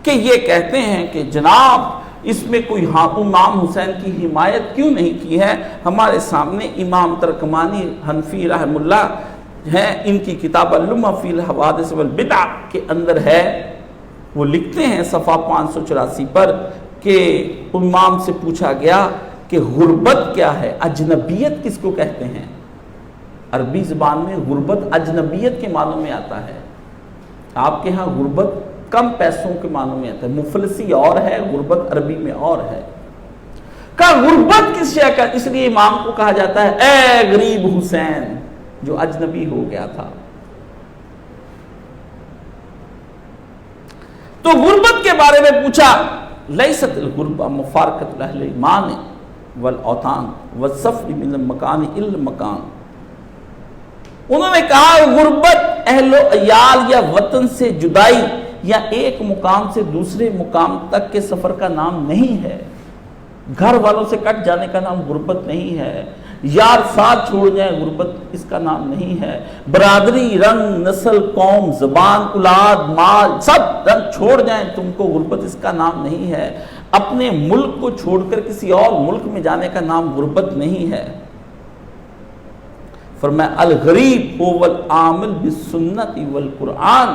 کہ یہ کہتے ہیں کہ جناب اس میں کوئی امام حسین کی حمایت کیوں نہیں کی ہے؟ ہمارے سامنے امام ترکمانی حنفی رحم اللہ ہیں، ان کی کتاب اللمہ فی الحوادث والبدع کے اندر ہے، وہ لکھتے ہیں صفحہ 584 پر کہ امام سے پوچھا گیا کہ غربت کیا ہے، اجنبیت کس کو کہتے ہیں؟ عربی زبان میں غربت اجنبیت کے معنوں میں آتا ہے، آپ کے ہاں غربت کم پیسوں کے معنوں میں آتا ہے، مفلسی اور ہے، غربت عربی میں اور ہے۔ کہا غربت کس شے کا؟ اس لیے امام کو کہا جاتا ہے اے غریب حسین جو اجنبی ہو گیا تھا۔ تو غربت کے بارے میں پوچھا، لیست الغربہ مفارقت اہل ایمان والاوطان والسفر من المکان الا المکان۔ انہوں نے کہا غربت اہل و عیال یا وطن سے جدائی یا ایک مقام سے دوسرے مقام تک کے سفر کا نام نہیں ہے، گھر والوں سے کٹ جانے کا نام غربت نہیں ہے، یار ساتھ چھوڑ جائیں غربت اس کا نام نہیں ہے، برادری رنگ نسل قوم زبان اولاد مال سب رنگ چھوڑ جائیں تم کو غربت اس کا نام نہیں ہے، اپنے ملک کو چھوڑ کر کسی اور ملک میں جانے کا نام غربت نہیں ہے۔ فرمایا الغریب هو العامل بالسنت والقرآن،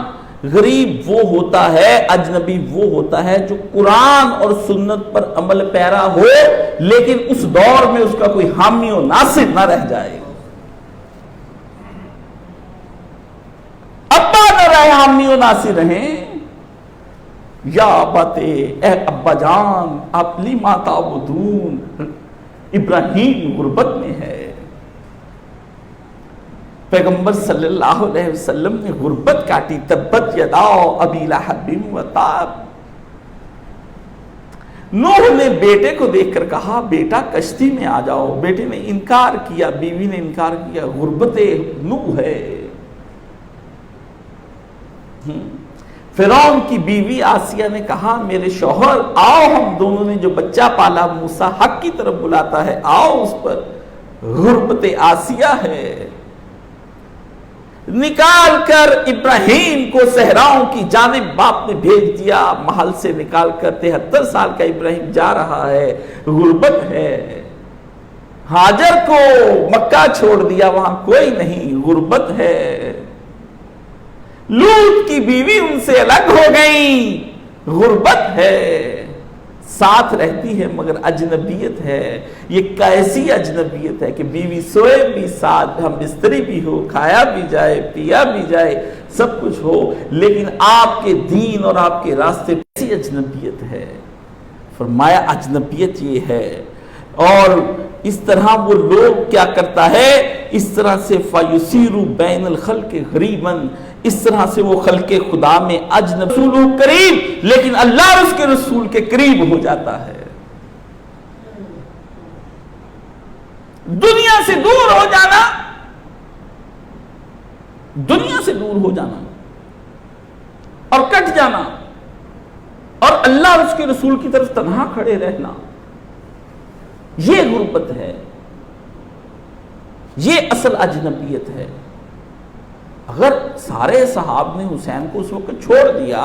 غریب وہ ہوتا ہے، اجنبی وہ ہوتا ہے جو قرآن اور سنت پر عمل پیرا ہو لیکن اس دور میں اس کا کوئی حامی و ناصر نہ رہ جائے، ابا نہ رہے حامی و ناصر رہیں، یا اباتے اے ابا جان آپ لیما تعبدون، ابراہیم غربت میں ہے، پیغمبر صلی اللہ علیہ وسلم نے غربت کاٹی، تبت یدا ابی لہب وتاب۔ نوح نے بیٹے کو دیکھ کر کہا بیٹا کشتی میں آ جاؤ، بیٹے نے انکار کیا، بیوی نے انکار کیا، غربت نوح ہے۔ فرعون کی بیوی آسیہ نے کہا میرے شوہر آؤ ہم دونوں نے جو بچہ پالا موسیٰ حق کی طرف بلاتا ہے آؤ اس پر، غربت آسیہ ہے۔ نکال کر ابراہیم کو صحراؤں کی جانب باپ نے بھیج دیا، محل سے نکال کر 73 سال کا ابراہیم جا رہا ہے، غربت ہے۔ ہاجر کو مکہ چھوڑ دیا، وہاں کوئی نہیں، غربت ہے۔ لوط کی بیوی ان سے الگ ہو گئی، غربت ہے۔ ساتھ رہتی ہے مگر اجنبیت ہے، یہ کیسی اجنبیت ہے کہ بیوی سوئے بھی ساتھ، ہم بستری بھی ہو، کھایا بھی جائے پیا بھی جائے سب کچھ ہو، لیکن آپ کے دین اور آپ کے راستے کیسی اجنبیت ہے؟ فرمایا اجنبیت یہ ہے۔ اور اس طرح وہ لوگ کیا کرتا ہے، اس طرح سے فَيُسِيرُ بَيْنَ الْخَلْقِ غَرِيبًا، اس طرح سے وہ خلق خدا میں اجنبی رسول قریب لیکن اللہ اور اس کے رسول کے قریب ہو جاتا ہے۔ دنیا سے دور ہو جانا، دنیا سے دور ہو جانا اور کٹ جانا اور اللہ اور اس کے رسول کی طرف تنہا کھڑے رہنا، یہ غربت ہے، یہ اصل اجنبیت ہے۔ اگر سارے صحاب نے حسین کو اس وقت چھوڑ دیا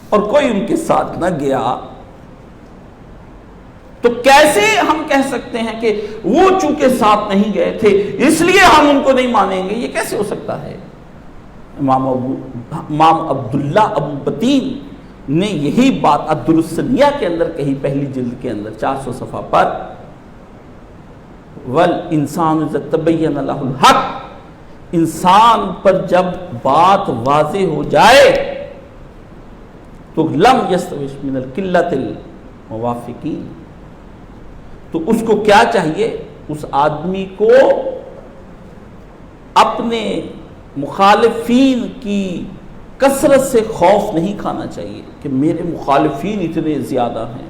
اور کوئی ان کے ساتھ نہ گیا تو کیسے ہم کہہ سکتے ہیں کہ وہ چونکہ ساتھ نہیں گئے تھے اس لیے ہم ان کو نہیں مانیں گے؟ یہ کیسے ہو سکتا ہے؟ امام عبداللہ ابو بطین نے یہی بات الدرسنیہ کے اندر کہی، پہلی جلد کے اندر 400 صفحہ پر، وَالْإِنسَانُ إِذَا تَبَيَّنَ لَهُ الْحَقُّ، انسان پر جب بات واضح ہو جائے تو لم یستوش من القلۃ الموافقین، تو اس کو کیا چاہیے؟ اس آدمی کو اپنے مخالفین کی کثرت سے خوف نہیں کھانا چاہیے کہ میرے مخالفین اتنے زیادہ ہیں۔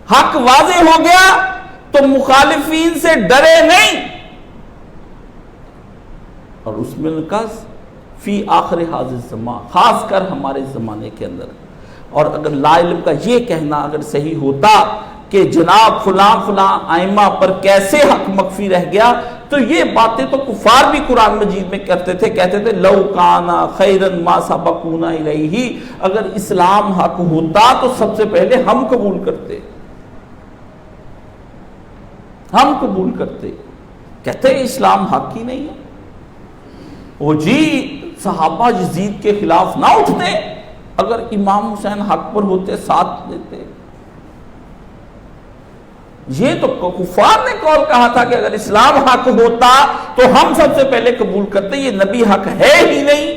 حق واضح ہو گیا تو مخالفین سے ڈرے نہیں، اور اس میں نکاس فی آخر حاضر زمان، خاص کر ہمارے زمانے کے اندر۔ اور اگر لا علم کا یہ کہنا اگر صحیح ہوتا کہ جناب فلاں فلاں ائمہ پر کیسے حق مخفی رہ گیا، تو یہ باتیں تو کفار بھی قرآن مجید میں کرتے تھے، کہتے تھے لو کانا خیرن ما سبقونا الیہ، اگر اسلام حق ہوتا تو سب سے پہلے ہم قبول کرتے، ہم قبول کرتے۔ کہتے ہیں اسلام حق ہی نہیں ہے، وہ جی صحابہ یزید کے خلاف نہ اٹھتے، اگر امام حسین حق پر ہوتے ساتھ دیتے۔ یہ تو کفار نے قول کہا تھا کہ اگر اسلام حق ہوتا تو ہم سب سے پہلے قبول کرتے، یہ نبی حق ہے ہی نہیں،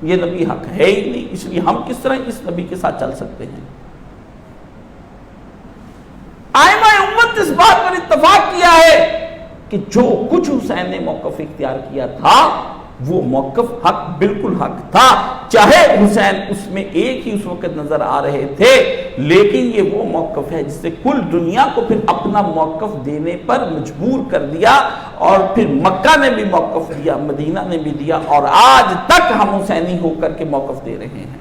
یہ نبی حق ہے ہی نہیں، اس لیے ہم کس طرح اس نبی کے ساتھ چل سکتے ہیں۔ ائمہ امت اس بات پر اتفاق کیا ہے کہ جو کچھ حسین نے موقف اختیار کیا تھا وہ موقف حق، بالکل حق تھا، چاہے حسین اس میں ایک ہی اس وقت نظر آ رہے تھے، لیکن یہ وہ موقف ہے جس سے کل دنیا کو پھر اپنا موقف دینے پر مجبور کر دیا، اور پھر مکہ نے بھی موقف دیا، مدینہ نے بھی دیا، اور آج تک ہم حسینی ہو کر کے موقف دے رہے ہیں۔